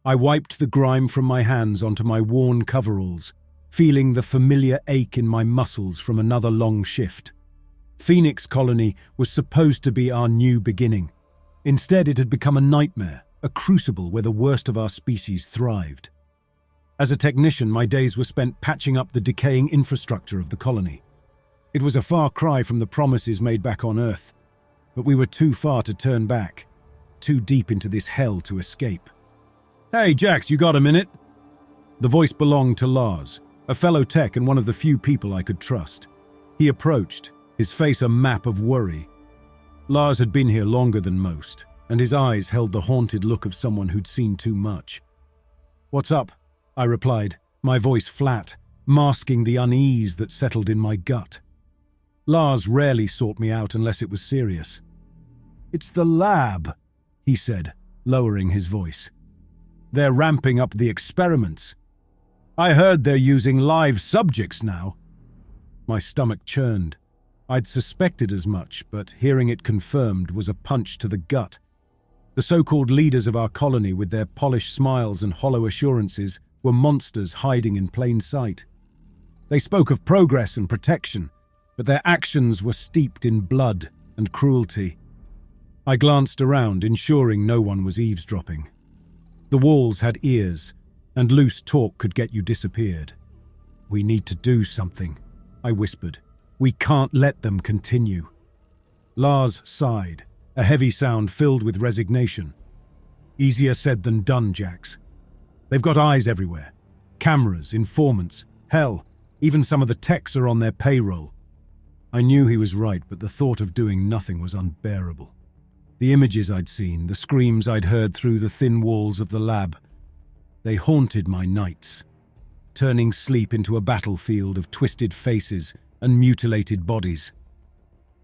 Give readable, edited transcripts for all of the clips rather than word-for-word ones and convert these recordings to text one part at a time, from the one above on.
I wiped the grime from my hands onto my worn coveralls, feeling the familiar ache in my muscles from another long shift. Phoenix Colony was supposed to be our new beginning. Instead, it had become a nightmare, a crucible where the worst of our species thrived. As a technician, my days were spent patching up the decaying infrastructure of the colony. It was a far cry from the promises made back on Earth, but we were too far to turn back, too deep into this hell to escape. "Hey, Jax, you got a minute?" The voice belonged to Lars, a fellow tech and one of the few people I could trust. He approached, his face a map of worry. Lars had been here longer than most, and his eyes held the haunted look of someone who'd seen too much. "What's up?" I replied, my voice flat, masking the unease that settled in my gut. Lars rarely sought me out unless it was serious. "It's the lab," he said, lowering his voice. "They're ramping up the experiments. I heard they're using live subjects now." My stomach churned. I'd suspected as much, but hearing it confirmed was a punch to the gut. The so-called leaders of our colony, with their polished smiles and hollow assurances, were monsters hiding in plain sight. They spoke of progress and protection, but their actions were steeped in blood and cruelty. I glanced around, ensuring no one was eavesdropping. The walls had ears, and loose talk could get you disappeared. "We need to do something," I whispered. "We can't let them continue." Lars sighed, a heavy sound filled with resignation. "Easier said than done, Jax. They've got eyes everywhere. Cameras, informants, hell, even some of the techs are on their payroll." I knew he was right, but the thought of doing nothing was unbearable. The images I'd seen, the screams I'd heard through the thin walls of the lab, they haunted my nights, turning sleep into a battlefield of twisted faces and mutilated bodies.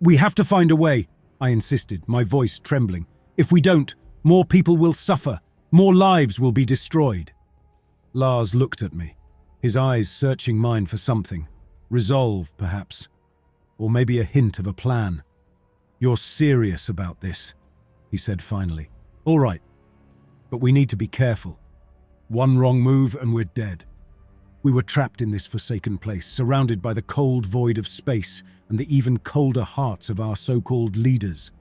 "We have to find a way," I insisted, my voice trembling. "If we don't, more people will suffer, more lives will be destroyed." Lars looked at me, his eyes searching mine for something. Resolve, perhaps, or maybe a hint of a plan. "You're serious about this," he said finally. "All right, but we need to be careful. One wrong move and we're dead." We were trapped in this forsaken place, surrounded by the cold void of space and the even colder hearts of our so-called leaders.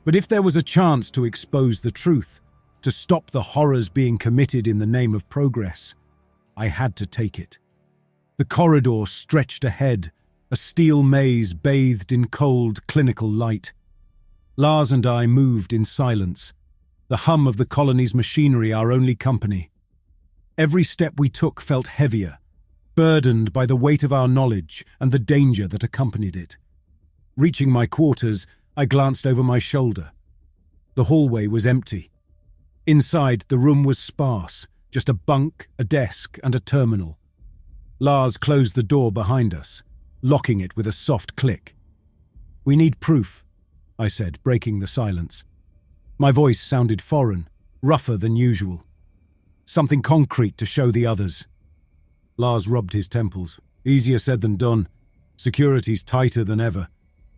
But if there was a chance to expose the truth, to stop the horrors being committed in the name of progress, I had to take it. The corridor stretched ahead, a steel maze bathed in cold, clinical light. Lars and I moved in silence, the hum of the colony's machinery our only company. Every step we took felt heavier, burdened by the weight of our knowledge and the danger that accompanied it. Reaching my quarters, I glanced over my shoulder. The hallway was empty. Inside, the room was sparse, just a bunk, a desk, and a terminal. Lars closed the door behind us, locking it with a soft click. "We need proof," I said, breaking the silence. My voice sounded foreign, rougher than usual. "Something concrete to show the others." Lars rubbed his temples. "Easier said than done. Security's tighter than ever.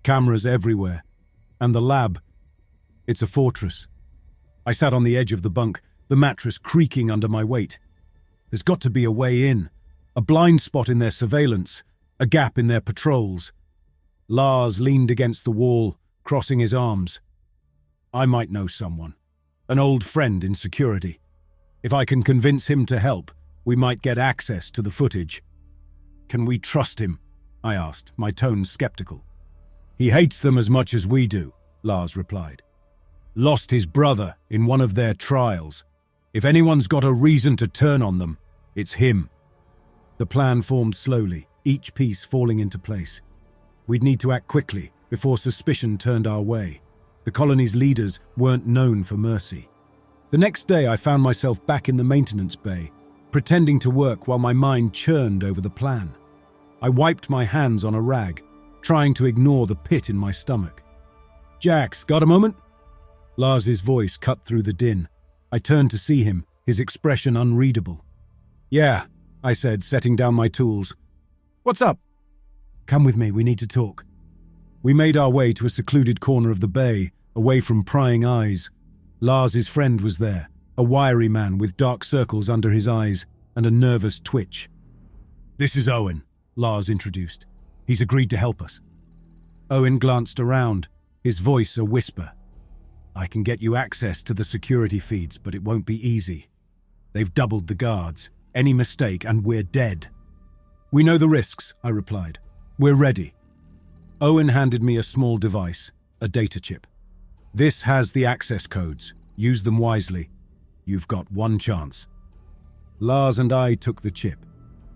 Cameras everywhere. And the lab, it's a fortress." I sat on the edge of the bunk, the mattress creaking under my weight. There's got to be a way in, a blind spot in their surveillance, a gap in their patrols. Lars leaned against the wall, crossing his arms. "I might know someone, an old friend in security. If I can convince him to help, we might get access to the footage." "Can we trust him?" I asked, my tone skeptical. "He hates them as much as we do," Lars replied. "Lost his brother in one of their trials. If anyone's got a reason to turn on them, it's him." The plan formed slowly, each piece falling into place. We'd need to act quickly, before suspicion turned our way. The colony's leaders weren't known for mercy. The next day I found myself back in the maintenance bay, pretending to work while my mind churned over the plan. I wiped my hands on a rag, trying to ignore the pit in my stomach. "Jax, got a moment?" Lars's voice cut through the din. I turned to see him, his expression unreadable. "Yeah," I said, setting down my tools. "What's up?" "Come with me, we need to talk." We made our way to a secluded corner of the bay, away from prying eyes. Lars's friend was there, a wiry man with dark circles under his eyes and a nervous twitch. "This is Owen," Lars introduced. "He's agreed to help us." Owen glanced around, his voice a whisper. "I can get you access to the security feeds, but it won't be easy. They've doubled the guards. Any mistake and we're dead." "We know the risks," I replied. "We're ready." Owen handed me a small device, a data chip. "This has the access codes. Use them wisely. You've got one chance." Lars and I took the chip.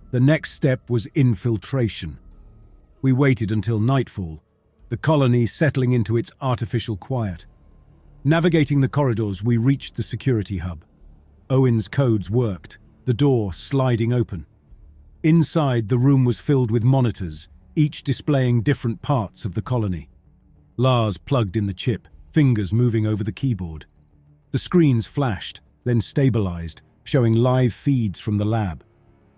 The next step was infiltration. We waited until nightfall, the colony settling into its artificial quiet. Navigating the corridors, we reached the security hub. Owen's codes worked, the door sliding open. Inside, the room was filled with monitors, each displaying different parts of the colony. Lars plugged in the chip, fingers moving over the keyboard. The screens flashed, then stabilized, showing live feeds from the lab.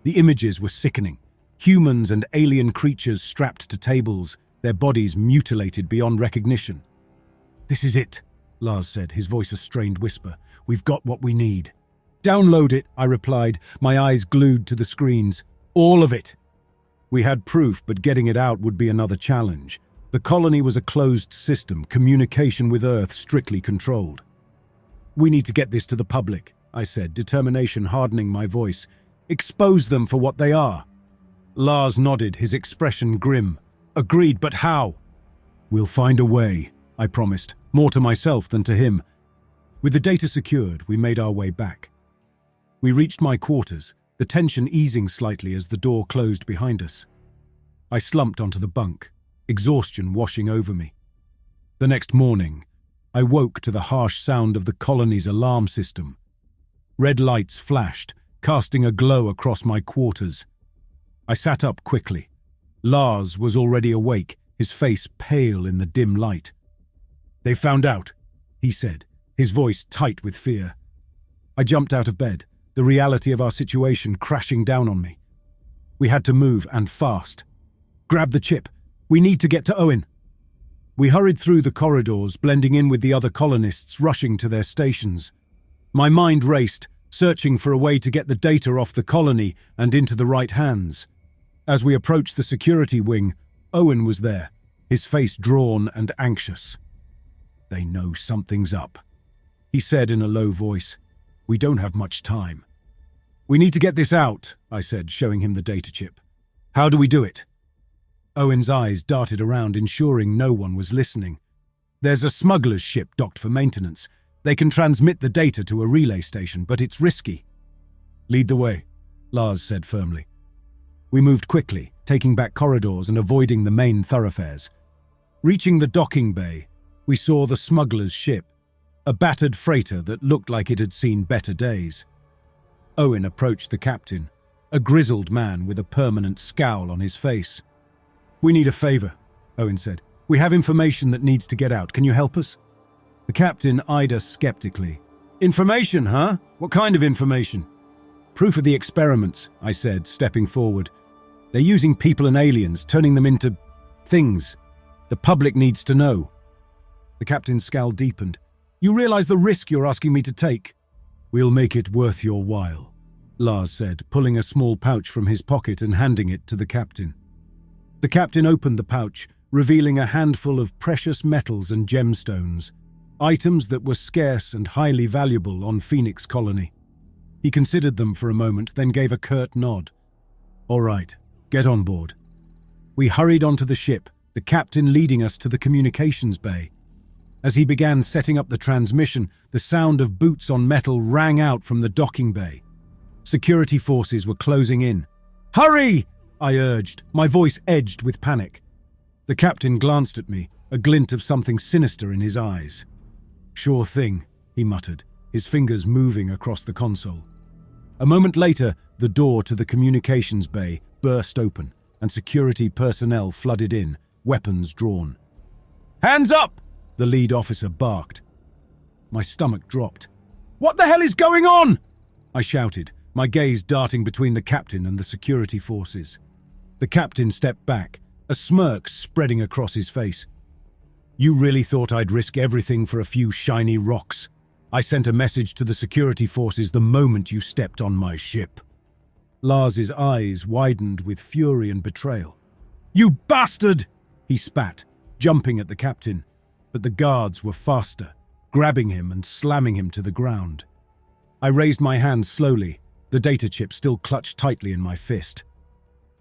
The images were sickening. Humans and alien creatures strapped to tables, their bodies mutilated beyond recognition. "This is it," Lars said, his voice a strained whisper. "We've got what we need." "Download it," I replied, my eyes glued to the screens. "All of it." We had proof, but getting it out would be another challenge. The colony was a closed system, communication with Earth strictly controlled. "We need to get this to the public," I said, determination hardening my voice. "Expose them for what they are." Lars nodded, his expression grim. "Agreed, but how?" "We'll find a way," I promised, more to myself than to him. With the data secured, we made our way back. We reached my quarters, the tension easing slightly as the door closed behind us. I slumped onto the bunk, exhaustion washing over me. The next morning, I woke to the harsh sound of the colony's alarm system. Red lights flashed, casting a glow across my quarters. I sat up quickly. Lars was already awake, his face pale in the dim light. "They found out," he said, his voice tight with fear. I jumped out of bed, the reality of our situation crashing down on me. We had to move, and fast. "Grab the chip. We need to get to Owen." We hurried through the corridors, blending in with the other colonists rushing to their stations. My mind raced, searching for a way to get the data off the colony and into the right hands. As we approached the security wing, Owen was there, his face drawn and anxious. "They know something's up," he said in a low voice. "We don't have much time." "We need to get this out," I said, showing him the data chip. "How do we do it?" Owen's eyes darted around, ensuring no one was listening. "There's a smuggler's ship docked for maintenance. They can transmit the data to a relay station, but it's risky." "Lead the way," Lars said firmly. We moved quickly, taking back corridors and avoiding the main thoroughfares. Reaching the docking bay, we saw the smuggler's ship, a battered freighter that looked like it had seen better days. Owen approached the captain, a grizzled man with a permanent scowl on his face. "We need a favor," Owen said. "We have information that needs to get out. Can you help us?" The captain eyed us skeptically. "Information, huh? What kind of information?" "Proof of the experiments," I said, stepping forward. "They're using people and aliens, turning them into things. The public needs to know." The captain's scowl deepened. "You realize the risk you're asking me to take?" "We'll make it worth your while," Lars said, pulling a small pouch from his pocket and handing it to the captain. The captain opened the pouch, revealing a handful of precious metals and gemstones, items that were scarce and highly valuable on Phoenix Colony. He considered them for a moment, then gave a curt nod. "All right, get on board." We hurried onto the ship, the captain leading us to the communications bay. As he began setting up the transmission, the sound of boots on metal rang out from the docking bay. Security forces were closing in. "Hurry!" I urged, my voice edged with panic. The captain glanced at me, a glint of something sinister in his eyes. "Sure thing," he muttered, his fingers moving across the console. A moment later, the door to the communications bay burst open, and security personnel flooded in, weapons drawn. "Hands up!" the lead officer barked. My stomach dropped. "What the hell is going on?" I shouted, my gaze darting between the captain and the security forces. The captain stepped back, a smirk spreading across his face. "You really thought I'd risk everything for a few shiny rocks?" I sent a message to the security forces the moment you stepped on my ship." Lars's eyes widened with fury and betrayal. "You bastard!" he spat, jumping at the captain, but the guards were faster, grabbing him and slamming him to the ground. I raised my hand slowly, the data chip still clutched tightly in my fist.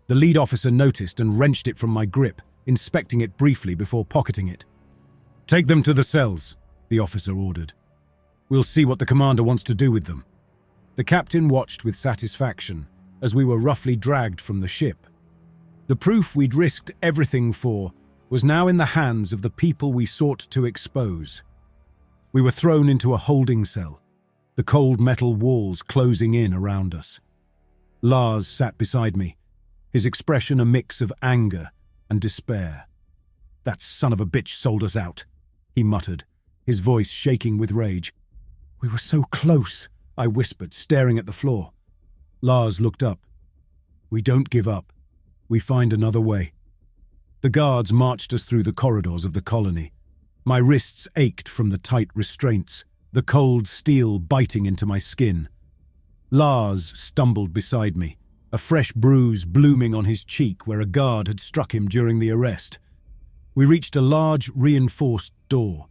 The lead officer noticed and wrenched it from my grip, inspecting it briefly before pocketing it. "Take them to the cells," the officer ordered. "We'll see what the commander wants to do with them." The captain watched with satisfaction as we were roughly dragged from the ship. The proof we'd risked everything for was now in the hands of the people we sought to expose. We were thrown into a holding cell, the cold metal walls closing in around us. Lars sat beside me, his expression a mix of anger and despair. "That son of a bitch sold us out," he muttered, his voice shaking with rage. "We were so close," I whispered, staring at the floor. Lars looked up. "We don't give up. We find another way." The guards marched us through the corridors of the colony. My wrists ached from the tight restraints, the cold steel biting into my skin. Lars stumbled beside me, a fresh bruise blooming on his cheek where a guard had struck him during the arrest. We reached a large, reinforced door.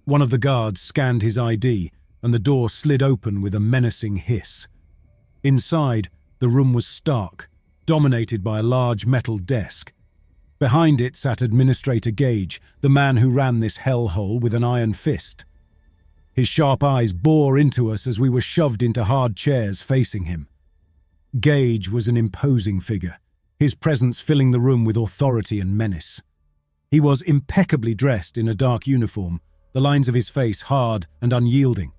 One of the guards scanned his ID, and the door slid open with a menacing hiss. Inside, the room was stark, dominated by a large metal desk. Behind it sat Administrator Gage, the man who ran this hellhole with an iron fist. His sharp eyes bore into us as we were shoved into hard chairs facing him. Gage was an imposing figure, his presence filling the room with authority and menace. He was impeccably dressed in a dark uniform, the lines of his face hard and unyielding.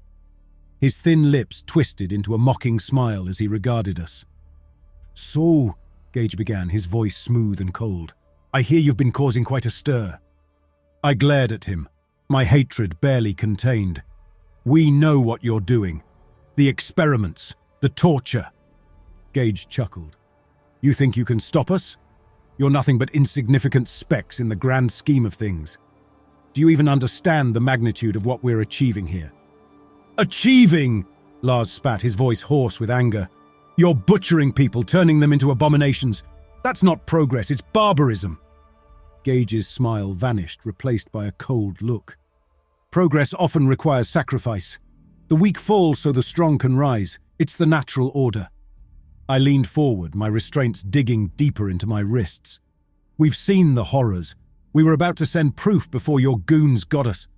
His thin lips twisted into a mocking smile as he regarded us. "So," Gage began, his voice smooth and cold, "I hear you've been causing quite a stir." I glared at him, my hatred barely contained. "We know what you're doing. The experiments, the torture." Gage chuckled. "You think you can stop us? You're nothing but insignificant specks in the grand scheme of things. Do you even understand the magnitude of what we're achieving here?" "Achieving!" Lars spat, his voice hoarse with anger. "You're butchering people, turning them into abominations. That's not progress, it's barbarism." Gage's smile vanished, replaced by a cold look. "Progress often requires sacrifice. The weak fall so the strong can rise. It's the natural order." I leaned forward, my restraints digging deeper into my wrists. "We've seen the horrors. We were about to send proof before your goons got us."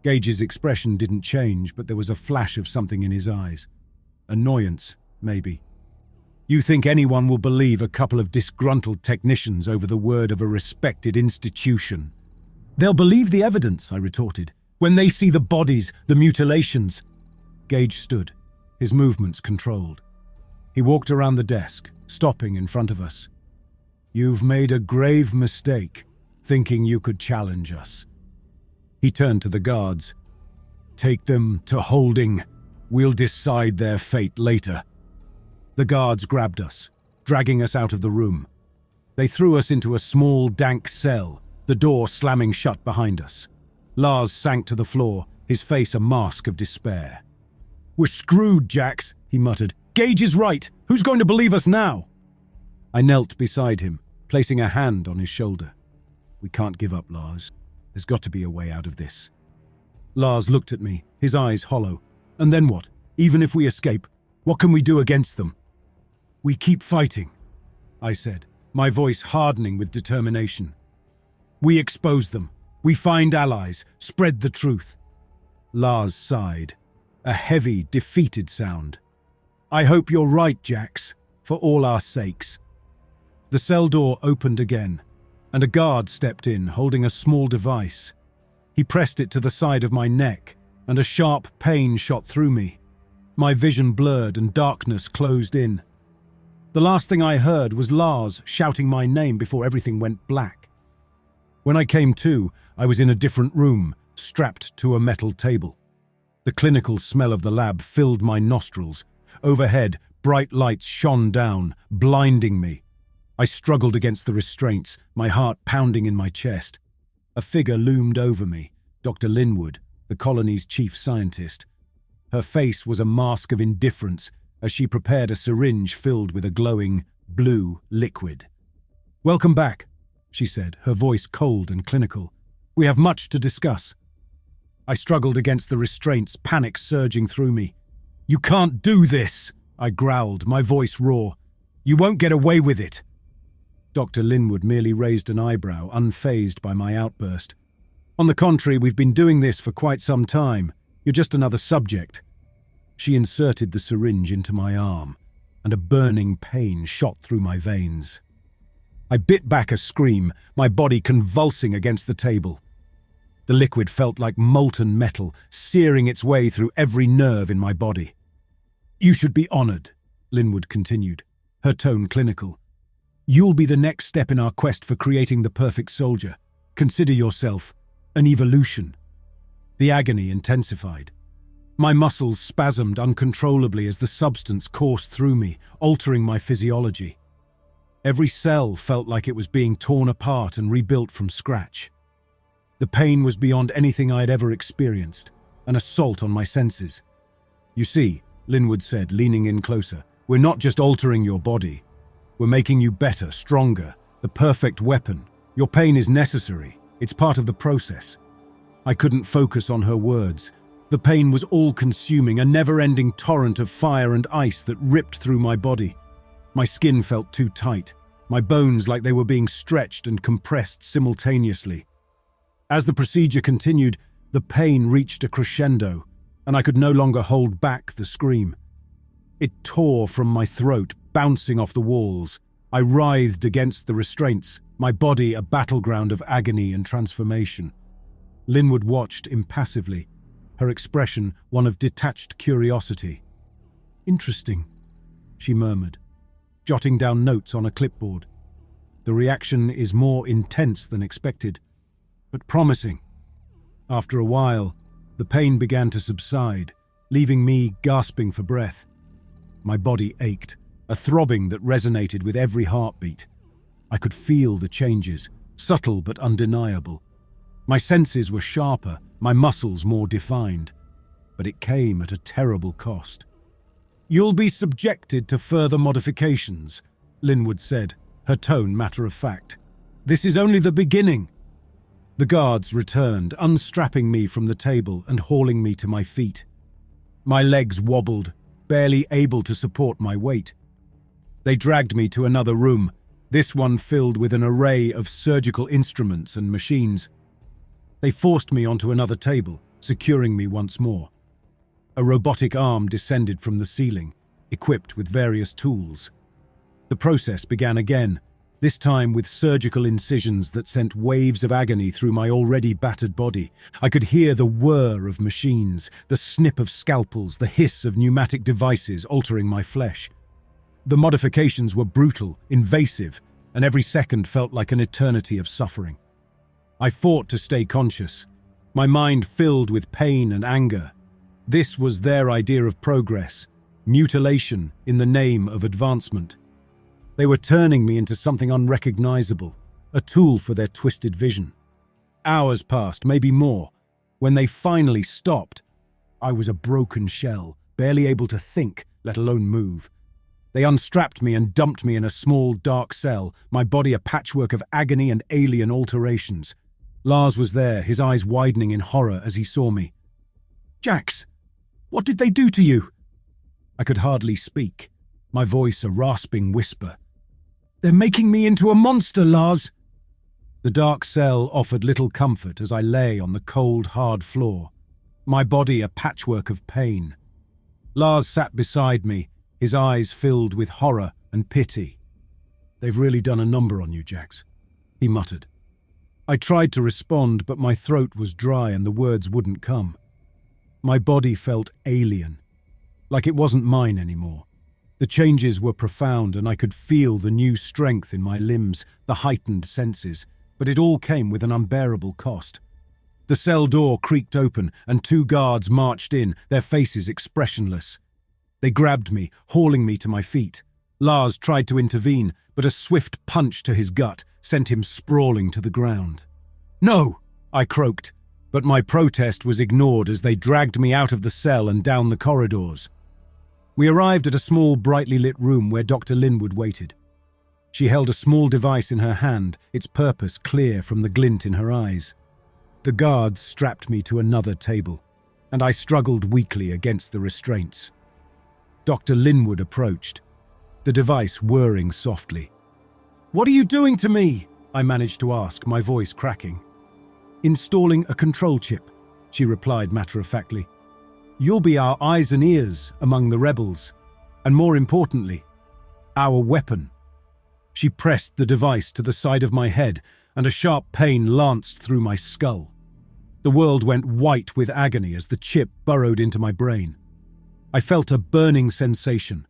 Gage's expression didn't change, but there was a flash of something in his eyes. Annoyance, maybe. "You think anyone will believe a couple of disgruntled technicians over the word of a respected institution?" "They'll believe the evidence," I retorted, "when they see the bodies, the mutilations." Gage stood, his movements controlled. He walked around the desk, stopping in front of us. "You've made a grave mistake, thinking you could challenge us." He turned to the guards. "Take them to holding. We'll decide their fate later." The guards grabbed us, dragging us out of the room. They threw us into a small, dank cell, the door slamming shut behind us. Lars sank to the floor, his face a mask of despair. "We're screwed, Jax," he muttered. "Gage is right. Who's going to believe us now?" I knelt beside him, placing a hand on his shoulder. "We can't give up, Lars. There's got to be a way out of this." Lars looked at me, his eyes hollow. "And then what? Even if we escape, what can we do against them?" "We keep fighting," I said, my voice hardening with determination. "We expose them. We find allies, spread the truth." Lars sighed, a heavy, defeated sound. "I hope you're right, Jax, for all our sakes." The cell door opened again, and a guard stepped in, holding a small device. He pressed it to the side of my neck, and a sharp pain shot through me. My vision blurred and darkness closed in. The last thing I heard was Lars shouting my name before everything went black. When I came to, I was in a different room, strapped to a metal table. The clinical smell of the lab filled my nostrils. Overhead, bright lights shone down, blinding me. I struggled against the restraints, my heart pounding in my chest. A figure loomed over me, Dr. Linwood, the colony's chief scientist, Her face was a mask of indifference as she prepared a syringe filled with a glowing, blue liquid. "Welcome back," she said, her voice cold and clinical. "We have much to discuss." I struggled against the restraints, panic surging through me. "You can't do this!" I growled, my voice raw. "You won't get away with it!" Dr. Linwood merely raised an eyebrow, unfazed by my outburst. "On the contrary, we've been doing this for quite some time. You're just another subject." She inserted the syringe into my arm, and a burning pain shot through my veins. I bit back a scream, my body convulsing against the table. The liquid felt like molten metal, searing its way through every nerve in my body. "You should be honored," Linwood continued, her tone clinical. "You'll be the next step in our quest for creating the perfect soldier. Consider yourself an evolution." The agony intensified. My muscles spasmed uncontrollably as the substance coursed through me, altering my physiology. Every cell felt like it was being torn apart and rebuilt from scratch. The pain was beyond anything I had ever experienced, an assault on my senses. "You see," Linwood said, leaning in closer, "we're not just altering your body. We're making you better, stronger, the perfect weapon. Your pain is necessary. It's part of the process." I couldn't focus on her words. The pain was all-consuming, a never-ending torrent of fire and ice that ripped through my body. My skin felt too tight, my bones like they were being stretched and compressed simultaneously. As the procedure continued, the pain reached a crescendo, and I could no longer hold back the scream. It tore from my throat, bouncing off the walls. I writhed against the restraints, my body a battleground of agony and transformation. Linwood watched impassively, her expression one of detached curiosity. "Interesting," she murmured, jotting down notes on a clipboard. "The reaction is more intense than expected, but promising." After a while, the pain began to subside, leaving me gasping for breath. My body ached, a throbbing that resonated with every heartbeat. I could feel the changes, subtle but undeniable. My senses were sharper, my muscles more defined, but it came at a terrible cost. "You'll be subjected to further modifications," Linwood said, her tone matter-of-fact. "This is only the beginning." The guards returned, unstrapping me from the table and hauling me to my feet. My legs wobbled, barely able to support my weight. They dragged me to another room, this one filled with an array of surgical instruments and machines. They forced me onto another table, securing me once more. A robotic arm descended from the ceiling, equipped with various tools. The process began again, this time with surgical incisions that sent waves of agony through my already battered body. I could hear the whir of machines, the snip of scalpels, the hiss of pneumatic devices altering my flesh. The modifications were brutal, invasive, and every second felt like an eternity of suffering. I fought to stay conscious, my mind filled with pain and anger. This was their idea of progress, mutilation in the name of advancement. They were turning me into something unrecognizable, a tool for their twisted vision. Hours passed, maybe more. When they finally stopped, I was a broken shell, barely able to think, let alone move. They unstrapped me and dumped me in a small, dark cell, my body a patchwork of agony and alien alterations. Lars was there, his eyes widening in horror as he saw me. "Jax, what did they do to you?" I could hardly speak, my voice a rasping whisper. "They're making me into a monster, Lars." The dark cell offered little comfort as I lay on the cold, hard floor, my body a patchwork of pain. Lars sat beside me, his eyes filled with horror and pity. "They've really done a number on you, Jax," he muttered. I tried to respond, but my throat was dry and the words wouldn't come. My body felt alien, like it wasn't mine anymore. The changes were profound and I could feel the new strength in my limbs, the heightened senses, but it all came with an unbearable cost. The cell door creaked open and 2 guards marched in, their faces expressionless. They grabbed me, hauling me to my feet. Lars tried to intervene, but a swift punch to his gut sent him sprawling to the ground. "No!" I croaked. But my protest was ignored as they dragged me out of the cell and down the corridors. We arrived at a small, brightly lit room where Dr. Linwood waited. She held a small device in her hand, its purpose clear from the glint in her eyes. The guards strapped me to another table, and I struggled weakly against the restraints. Dr. Linwood approached, the device whirring softly. "What are you doing to me?" I managed to ask, my voice cracking. "Installing a control chip," she replied matter-of-factly. "You'll be our eyes and ears among the rebels, and more importantly, our weapon." She pressed the device to the side of my head, and a sharp pain lanced through my skull. The world went white with agony as the chip burrowed into my brain. I felt a burning sensation,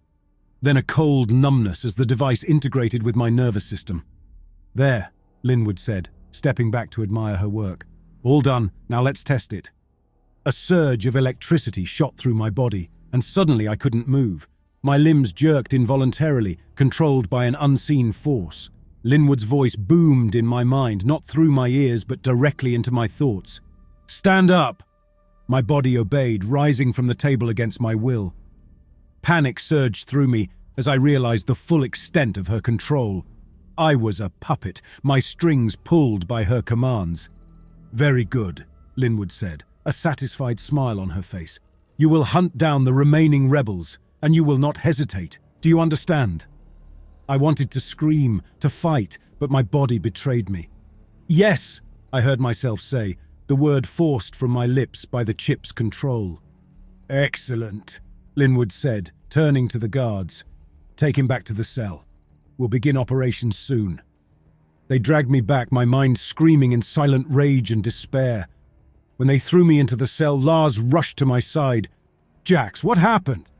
then a cold numbness as the device integrated with my nervous system. "There," Linwood said, stepping back to admire her work. "All done, now let's test it." A surge of electricity shot through my body, and suddenly I couldn't move. My limbs jerked involuntarily, controlled by an unseen force. Linwood's voice boomed in my mind, not through my ears but directly into my thoughts. "Stand up!" My body obeyed, rising from the table against my will. Panic surged through me as I realized the full extent of her control. I was a puppet, my strings pulled by her commands. "Very good," Linwood said, a satisfied smile on her face. "You will hunt down the remaining rebels, and you will not hesitate. Do you understand?" I wanted to scream, to fight, but my body betrayed me. "Yes," I heard myself say, the word forced from my lips by the chip's control. "Excellent," Linwood said, turning to the guards. "Take him back to the cell. We'll begin operations soon." They dragged me back, my mind screaming in silent rage and despair. When they threw me into the cell, Lars rushed to my side. "Jax, what happened?"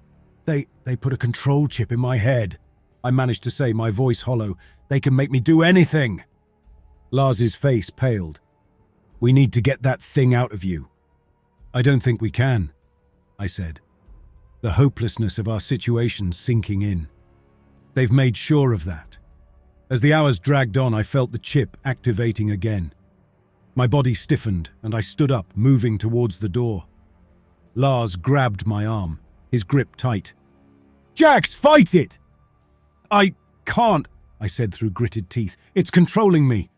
They put a control chip in my head," I managed to say, my voice hollow. "They can make me do anything." Lars's face paled. "We need to get that thing out of you." "I don't think we can," I said, the hopelessness of our situation sinking in. "They've made sure of that." As the hours dragged on, I felt the chip activating again. My body stiffened, and I stood up, moving towards the door. Lars grabbed my arm, his grip tight. "Jax, fight it!" "I can't," I said through gritted teeth. "It's controlling me."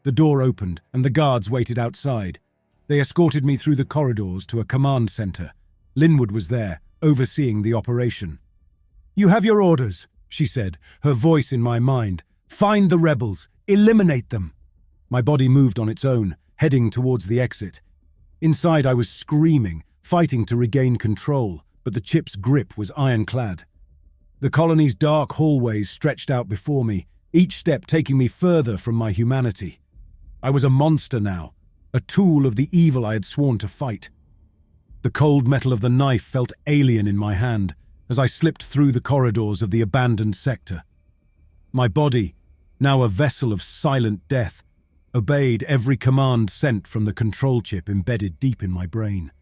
The door opened, and the guards waited outside. They escorted me through the corridors to a command center. Linwood was there, overseeing the operation. "You have your orders," she said, her voice in my mind. "Find the rebels. Eliminate them." My body moved on its own, heading towards the exit. Inside I was screaming, fighting to regain control, but the chip's grip was ironclad. The colony's dark hallways stretched out before me, each step taking me further from my humanity. I was a monster now, a tool of the evil I had sworn to fight. The cold metal of the knife felt alien in my hand as I slipped through the corridors of the abandoned sector. My body, now a vessel of silent death, obeyed every command sent from the control chip embedded deep in my brain.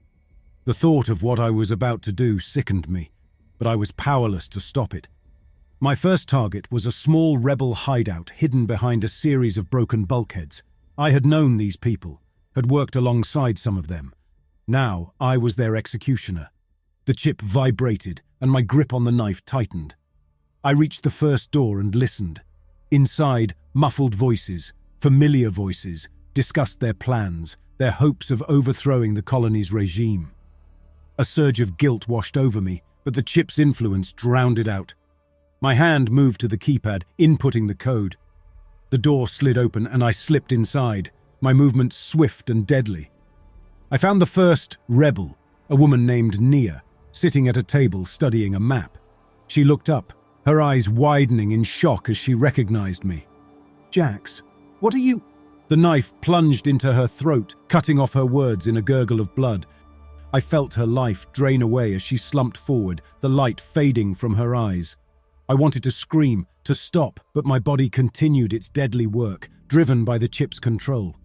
The thought of what I was about to do sickened me, but I was powerless to stop it. My first target was a small rebel hideout hidden behind a series of broken bulkheads. I had known these people, had worked alongside some of them. Now I was their executioner. The chip vibrated, and my grip on the knife tightened. I reached the first door and listened. Inside, muffled voices, familiar voices, discussed their plans, their hopes of overthrowing the colony's regime. A surge of guilt washed over me, but the chip's influence drowned it out. My hand moved to the keypad, inputting the code. The door slid open and I slipped inside, my movements swift and deadly. I found the first rebel, a woman named Nia, sitting at a table studying a map. She looked up, her eyes widening in shock as she recognized me. "Jax, what are you—" The knife plunged into her throat, cutting off her words in a gurgle of blood. I felt her life drain away as she slumped forward, the light fading from her eyes. I wanted to scream, to stop, but my body continued its deadly work, driven by the chip's control.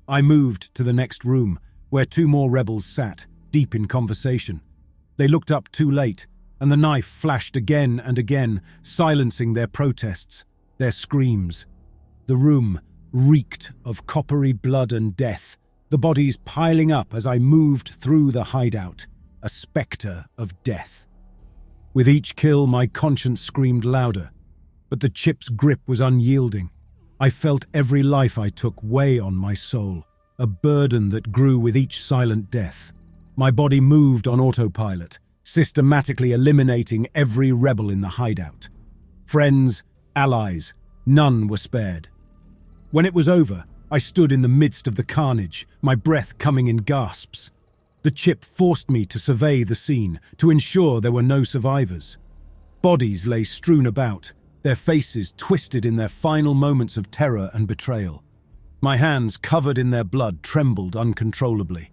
I moved to the next room, where two more rebels sat, deep in conversation. They looked up too late, and the knife flashed again and again, silencing their protests, their screams. The room reeked of coppery blood and death, the bodies piling up as I moved through the hideout, a spectre of death. With each kill, my conscience screamed louder, but the chip's grip was unyielding. I felt every life I took weigh on my soul, a burden that grew with each silent death. My body moved on autopilot, systematically eliminating every rebel in the hideout. Friends, allies, none were spared. When it was over, I stood in the midst of the carnage, my breath coming in gasps. The chip forced me to survey the scene, to ensure there were no survivors. Bodies lay strewn about, their faces twisted in their final moments of terror and betrayal. My hands, covered in their blood, trembled uncontrollably.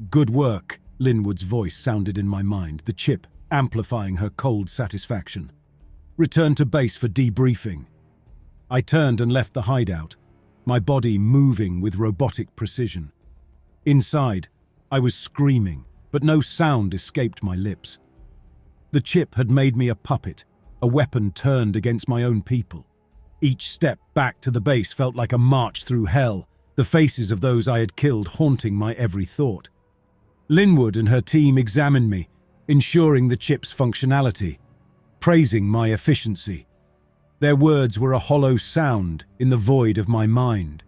"Good work," Linwood's voice sounded in my mind, the chip amplifying her cold satisfaction. "Return to base for debriefing." I turned and left the hideout, my body moving with robotic precision. Inside, I was screaming, but no sound escaped my lips. The chip had made me a puppet, a weapon turned against my own people. Each step back to the base felt like a march through hell, the faces of those I had killed haunting my every thought. Linwood and her team examined me, ensuring the chip's functionality, praising my efficiency. Their words were a hollow sound in the void of my mind,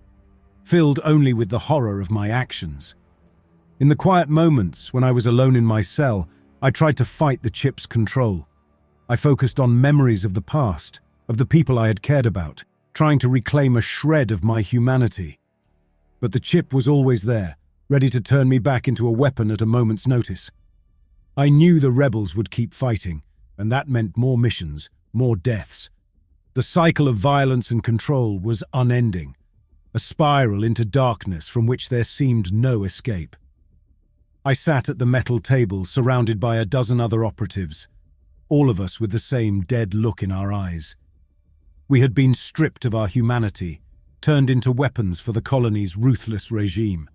filled only with the horror of my actions. In the quiet moments when I was alone in my cell, I tried to fight the chip's control. I focused on memories of the past, of the people I had cared about, trying to reclaim a shred of my humanity. But the chip was always there, ready to turn me back into a weapon at a moment's notice. I knew the rebels would keep fighting, and that meant more missions, more deaths. The cycle of violence and control was unending, a spiral into darkness from which there seemed no escape. I sat at the metal table surrounded by a dozen other operatives, all of us with the same dead look in our eyes. We had been stripped of our humanity, turned into weapons for the colony's ruthless regime.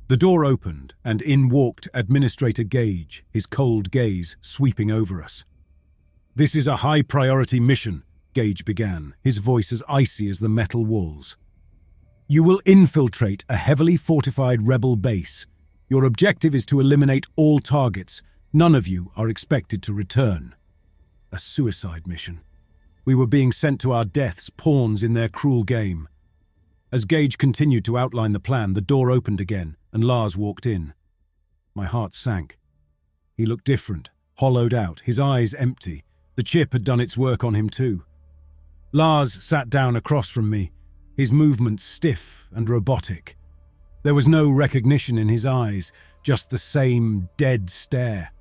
The door opened, and in walked Administrator Gage, his cold gaze sweeping over us. "This is a high-priority mission," Gage began, his voice as icy as the metal walls. "You will infiltrate a heavily fortified rebel base. Your objective is to eliminate all targets. None of you are expected to return." A suicide mission. We were being sent to our deaths, pawns in their cruel game. As Gage continued to outline the plan, the door opened again, and Lars walked in. My heart sank. He looked different, hollowed out, his eyes empty. The chip had done its work on him too. Lars sat down across from me, his movements stiff and robotic. There was no recognition in his eyes, just the same dead stare.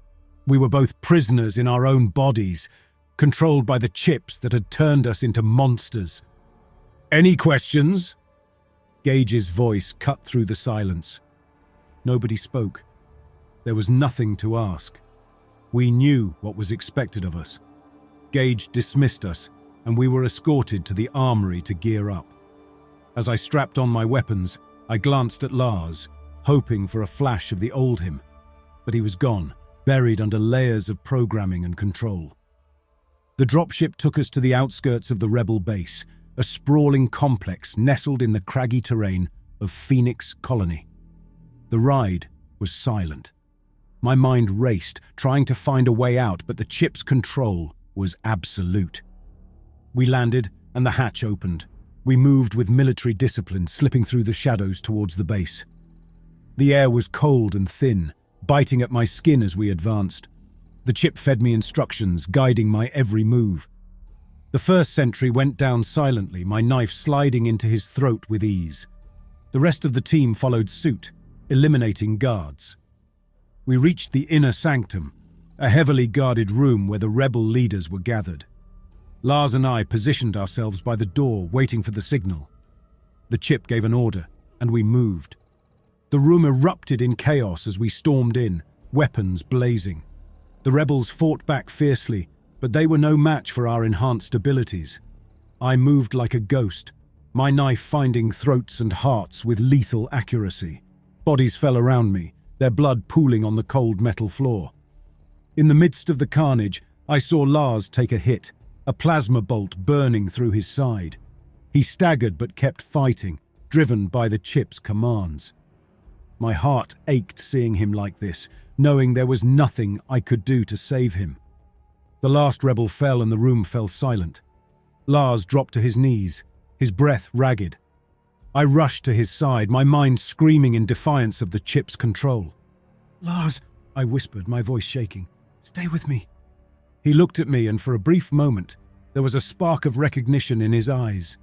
We were both prisoners in our own bodies, controlled by the chips that had turned us into monsters. "Any questions?" Gage's voice cut through the silence. Nobody spoke. There was nothing to ask. We knew what was expected of us. Gage dismissed us, and we were escorted to the armory to gear up. As I strapped on my weapons, I glanced at Lars, hoping for a flash of the old him, but he was gone, buried under layers of programming and control. The dropship took us to the outskirts of the rebel base, a sprawling complex nestled in the craggy terrain of Phoenix Colony. The ride was silent. My mind raced, trying to find a way out, but the chip's control was absolute. We landed, and the hatch opened. We moved with military discipline, slipping through the shadows towards the base. The air was cold and thin, biting at my skin as we advanced. The chip fed me instructions, guiding my every move. The first sentry went down silently, my knife sliding into his throat with ease. The rest of the team followed suit, eliminating guards. We reached the inner sanctum, a heavily guarded room where the rebel leaders were gathered. Lars and I positioned ourselves by the door, waiting for the signal. The chip gave an order, and we moved. The room erupted in chaos as we stormed in, weapons blazing. The rebels fought back fiercely, but they were no match for our enhanced abilities. I moved like a ghost, my knife finding throats and hearts with lethal accuracy. Bodies fell around me, their blood pooling on the cold metal floor. In the midst of the carnage, I saw Lars take a hit, a plasma bolt burning through his side. He staggered but kept fighting, driven by the chip's commands. My heart ached seeing him like this, knowing there was nothing I could do to save him. The last rebel fell and the room fell silent. Lars dropped to his knees, his breath ragged. I rushed to his side, my mind screaming in defiance of the chip's control. "Lars," I whispered, my voice shaking. "Stay with me." He looked at me and for a brief moment, there was a spark of recognition in his eyes.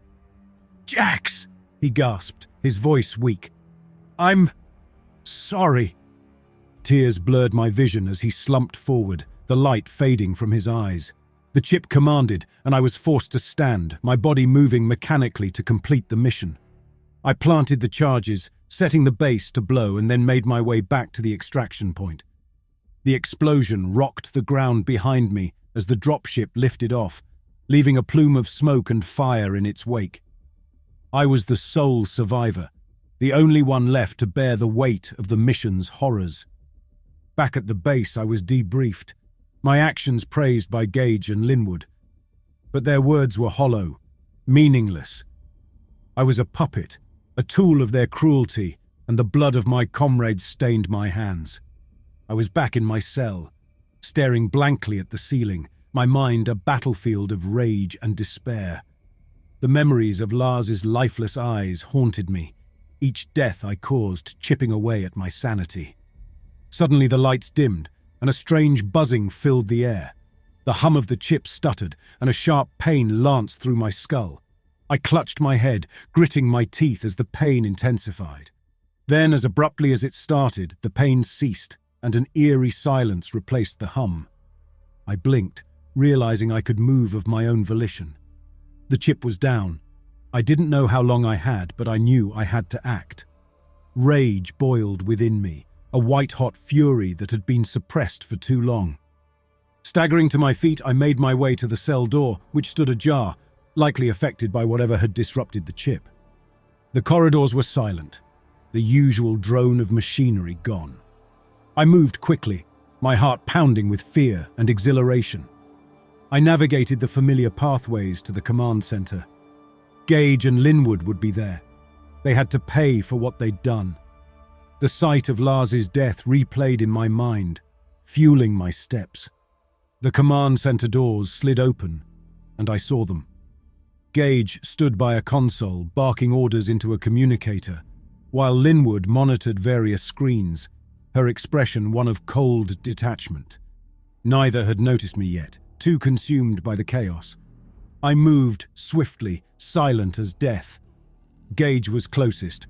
"Jax!" he gasped, his voice weak. "I'm sorry." Tears blurred my vision as he slumped forward, the light fading from his eyes. The chip commanded, and I was forced to stand, my body moving mechanically to complete the mission. I planted the charges, setting the base to blow, and then made my way back to the extraction point. The explosion rocked the ground behind me as the dropship lifted off, leaving a plume of smoke and fire in its wake. I was the sole survivor, the only one left to bear the weight of the mission's horrors. Back at the base, I was debriefed, my actions praised by Gage and Linwood. But their words were hollow, meaningless. I was a puppet, a tool of their cruelty, and the blood of my comrades stained my hands. I was back in my cell, staring blankly at the ceiling, my mind a battlefield of rage and despair. The memories of Lars's lifeless eyes haunted me, each death I caused chipping away at my sanity. Suddenly the lights dimmed, and a strange buzzing filled the air. The hum of the chip stuttered, and a sharp pain lanced through my skull. I clutched my head, gritting my teeth as the pain intensified. Then, as abruptly as it started, the pain ceased, and an eerie silence replaced the hum. I blinked, realizing I could move of my own volition. The chip was down. I didn't know how long I had, but I knew I had to act. Rage boiled within me, a white-hot fury that had been suppressed for too long. Staggering to my feet, I made my way to the cell door, which stood ajar, likely affected by whatever had disrupted the chip. The corridors were silent, the usual drone of machinery gone. I moved quickly, my heart pounding with fear and exhilaration. I navigated the familiar pathways to the command center. Gage and Linwood would be there. They had to pay for what they'd done. The sight of Lars's death replayed in my mind, fueling my steps. The command center doors slid open, and I saw them. Gage stood by a console, barking orders into a communicator, while Linwood monitored various screens, her expression one of cold detachment. Neither had noticed me yet, too consumed by the chaos. I moved swiftly, silent as death. Gage was closest.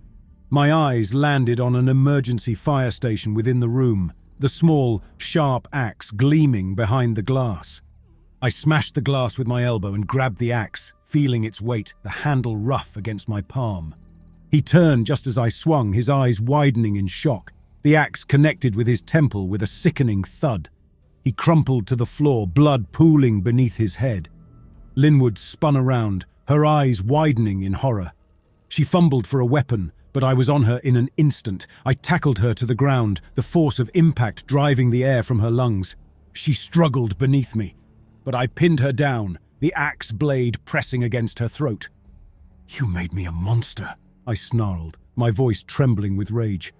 My eyes landed on an emergency fire station within the room, the small, sharp axe gleaming behind the glass. I smashed the glass with my elbow and grabbed the axe, feeling its weight, the handle rough against my palm. He turned just as I swung, his eyes widening in shock. The axe connected with his temple with a sickening thud. He crumpled to the floor, blood pooling beneath his head. Linwood spun around, her eyes widening in horror. She fumbled for a weapon, but I was on her in an instant. I tackled her to the ground, the force of impact driving the air from her lungs. She struggled beneath me, but I pinned her down, the axe blade pressing against her throat. "You made me a monster," I snarled, my voice trembling with rage.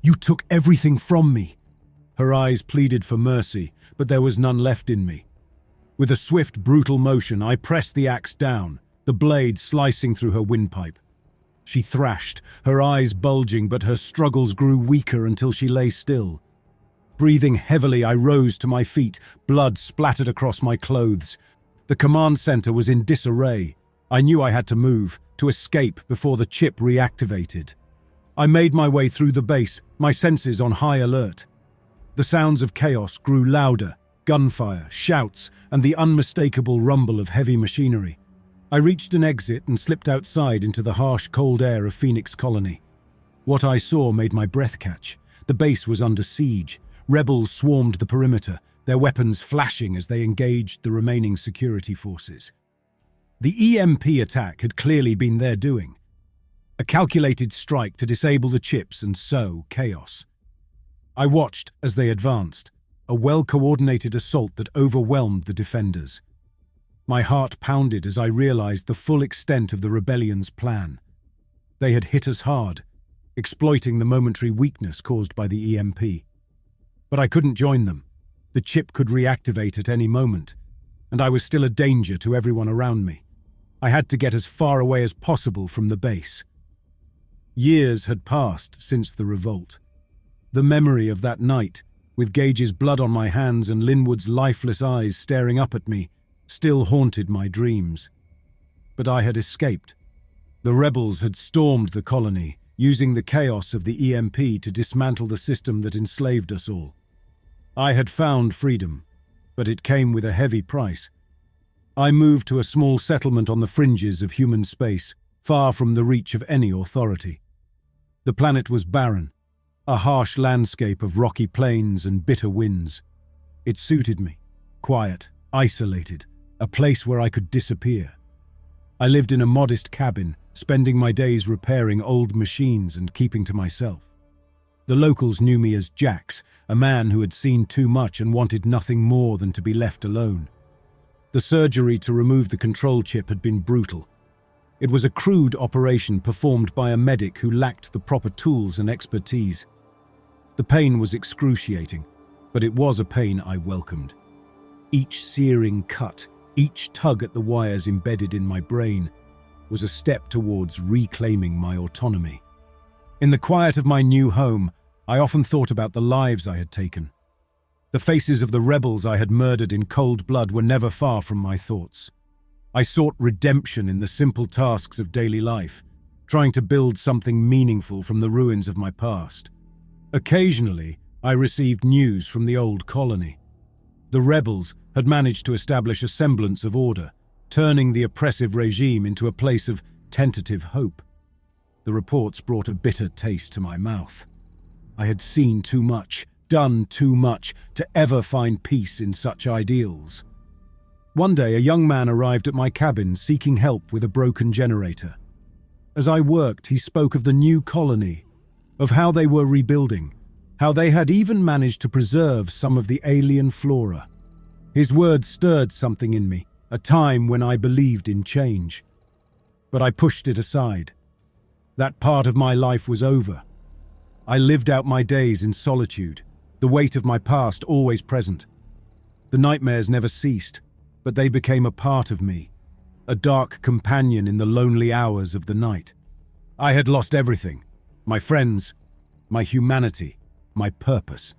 "You took everything from me." Her eyes pleaded for mercy, but there was none left in me. With a swift, brutal motion, I pressed the axe down, the blade slicing through her windpipe. She thrashed, her eyes bulging, but her struggles grew weaker until she lay still. Breathing heavily, I rose to my feet, blood splattered across my clothes. The command center was in disarray. I knew I had to move, to escape before the chip reactivated. I made my way through the base, my senses on high alert. The sounds of chaos grew louder, gunfire, shouts, and the unmistakable rumble of heavy machinery. I reached an exit and slipped outside into the harsh, cold air of Phoenix Colony. What I saw made my breath catch. The base was under siege. Rebels swarmed the perimeter, their weapons flashing as they engaged the remaining security forces. The EMP attack had clearly been their doing. A calculated strike to disable the chips and sow chaos. I watched as they advanced, a well-coordinated assault that overwhelmed the defenders. My heart pounded as I realized the full extent of the rebellion's plan. They had hit us hard, exploiting the momentary weakness caused by the EMP. But I couldn't join them. The chip could reactivate at any moment, and I was still a danger to everyone around me. I had to get as far away as possible from the base. Years had passed since the revolt. The memory of that night, with Gage's blood on my hands and Linwood's lifeless eyes staring up at me, still haunted my dreams. But I had escaped. The rebels had stormed the colony, using the chaos of the EMP to dismantle the system that enslaved us all. I had found freedom, but it came with a heavy price. I moved to a small settlement on the fringes of human space, far from the reach of any authority. The planet was barren, a harsh landscape of rocky plains and bitter winds. It suited me, quiet, isolated, a place where I could disappear. I lived in a modest cabin, spending my days repairing old machines and keeping to myself. The locals knew me as Jax, a man who had seen too much and wanted nothing more than to be left alone. The surgery to remove the control chip had been brutal. It was a crude operation performed by a medic who lacked the proper tools and expertise. The pain was excruciating, but it was a pain I welcomed. Each searing cut, each tug at the wires embedded in my brain, was a step towards reclaiming my autonomy. In the quiet of my new home, I often thought about the lives I had taken. The faces of the rebels I had murdered in cold blood were never far from my thoughts. I sought redemption in the simple tasks of daily life, trying to build something meaningful from the ruins of my past. Occasionally, I received news from the old colony. The rebels had managed to establish a semblance of order, turning the oppressive regime into a place of tentative hope. The reports brought a bitter taste to my mouth. I had seen too much, done too much, to ever find peace in such ideals. One day, a young man arrived at my cabin seeking help with a broken generator. As I worked, he spoke of the new colony, of how they were rebuilding, how they had even managed to preserve some of the alien flora. His words stirred something in me, a time when I believed in change. But I pushed it aside. That part of my life was over. I lived out my days in solitude, the weight of my past always present. The nightmares never ceased, but they became a part of me, a dark companion in the lonely hours of the night. I had lost everything, my friends, my humanity, my purpose.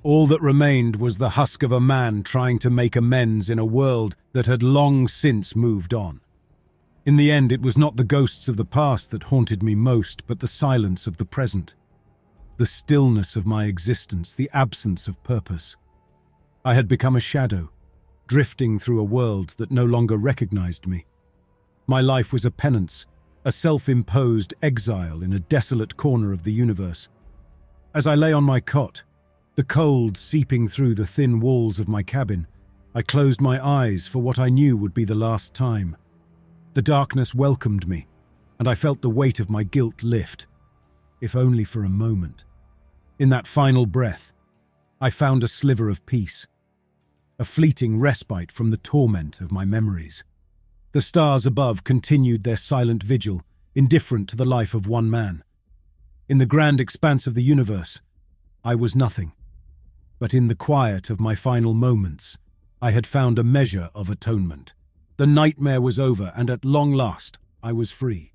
All that remained was the husk of a man trying to make amends in a world that had long since moved on. In the end, it was not the ghosts of the past that haunted me most, but the silence of the present. The stillness of my existence, the absence of purpose. I had become a shadow, drifting through a world that no longer recognized me. My life was a penance, a self-imposed exile in a desolate corner of the universe. As I lay on my cot, the cold seeping through the thin walls of my cabin, I closed my eyes for what I knew would be the last time. The darkness welcomed me, and I felt the weight of my guilt lift, if only for a moment. In that final breath, I found a sliver of peace, a fleeting respite from the torment of my memories. The stars above continued their silent vigil, indifferent to the life of one man. In the grand expanse of the universe, I was nothing. But in the quiet of my final moments, I had found a measure of atonement. The nightmare was over, and at long last, I was free.